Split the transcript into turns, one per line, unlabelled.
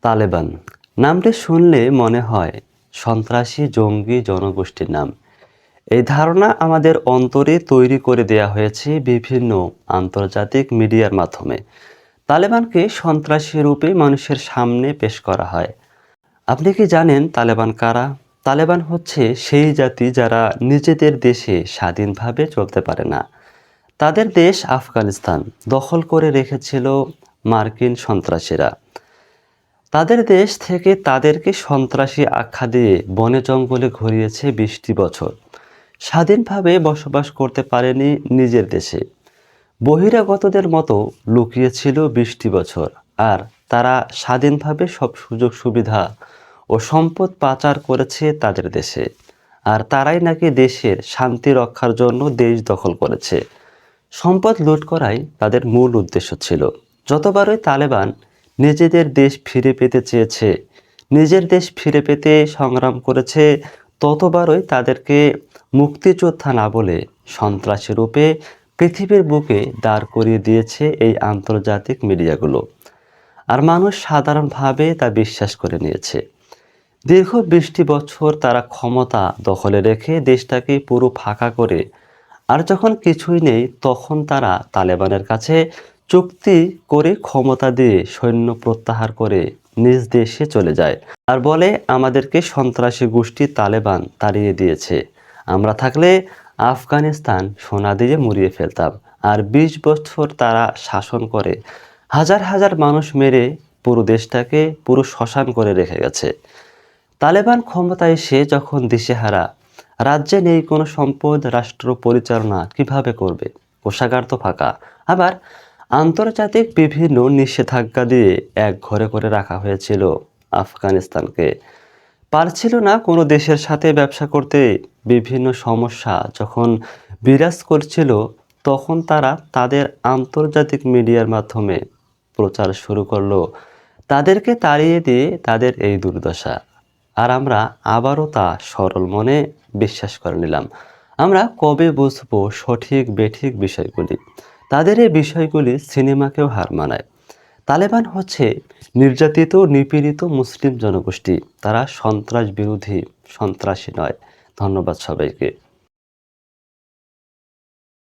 তালেবান নামটি শুনলে মনে হয় সন্ত্রাসী জঙ্গি জনগোষ্ঠীর নাম। এই ধারণা আমাদের অন্তরে তৈরি করে দেয়া হয়েছে বিভিন্ন আন্তর্জাতিক মিডিয়ার মাধ্যমে। তালেবানকে সন্ত্রাসী রূপে মানুষের সামনে পেশ করা হয়। আপনি কি জানেন তালেবান কারা? তালেবান হচ্ছে সেই জাতি যারা নিজেদের দেশে স্বাধীনভাবে চলতে পারে না। তাদের দেশ আফগানিস্তান দখল করে রেখেছিল মার্কিন সন্ত্রাসীরা। তাদের দেশ থেকে তাদেরকে সন্ত্রাসী আখ্যা দিয়ে বনে জঙ্গলে ঘুরিয়েছে 20টি বছর। স্বাধীনভাবে বসবাস করতে পারেনি নিজের দেশে। বহিরাগতদের মতো লুকিয়েছিল 20টি বছর। আর তারা স্বাধীনভাবে সব সুযোগ সুবিধা ও সম্পদ পাচার করেছে তাদের দেশে। আর তারাই নাকি দেশের শান্তি রক্ষার জন্য দেশ দখল করেছে। সম্পদ লুট করাই তাদের মূল উদ্দেশ্য ছিল। যতবারই তালেবান নিজেদের দেশ ফিরে পেতে চেয়েছে, নিজের দেশ ফিরে পেতে সংগ্রাম করেছে, ততবারই তাদেরকে মুক্তিযোদ্ধা না বলে সন্ত্রাসী রূপে পৃথিবীর বুকে দাঁড় করিয়ে দিয়েছে এই আন্তর্জাতিক মিডিয়াগুলো। আর মানুষ সাধারণভাবে তা বিশ্বাস করে নিয়েছে। দীর্ঘ 20টি বছর তারা ক্ষমতা দখলে রেখে দেশটাকে পুরো ফাঁকা করে, আর যখন কিছুই নেই তখন তারা তালেবানের কাছে চুক্তি করে ক্ষমতা দিয়ে সৈন্য প্রত্যাহার করে নিজ দেশে চলে যায়। আর বলে আমাদেরকে সন্ত্রাসী গোষ্ঠী তালেবান তাড়িয়ে দিয়েছে, আমরা থাকলে আফগানিস্তান সোনা দিয়ে মুড়িয়ে ফেলতাম। আর 20 বছর তারা শাসন করে হাজার হাজার মানুষ মেরে পুরো দেশটাকে পুরো শ্মশান করে রেখে গেছে। তালেবান ক্ষমতায় এসে যখন দিশেহারা, রাজ্যে নেই কোনো সম্পদ, রাষ্ট্র পরিচালনা কিভাবে করবে, কোষাগার তো ফাঁকা। আবার আন্তর্জাতিক বিভিন্ন নিষেধাজ্ঞা দিয়ে এক ঘরে করে রাখা হয়েছিল আফগানিস্তানকে। পারছিল না কোনো দেশের সাথে ব্যবসা করতে। বিভিন্ন সমস্যা যখন বিরাজ করছিল, তখন তারা তাদের আন্তর্জাতিক মিডিয়ার মাধ্যমে প্রচার শুরু করলো তাদেরকে তাড়িয়ে দিয়ে তাদের এই দুর্দশা। আর আমরা আবারও তা সরল মনে বিশ্বাস করে নিলাম। আমরা কবে বুঝবো সঠিক বেঠিক বিষয়গুলি? তাদের এই বিষয়গুলি সিনেমাকেও হার মানায়। তালেবান হচ্ছে নির্যাতিত নিপীড়িত মুসলিম জনগোষ্ঠী। তারা সন্ত্রাস বিরোধী, সন্ত্রাসী নয়। ধন্যবাদ সবাইকে।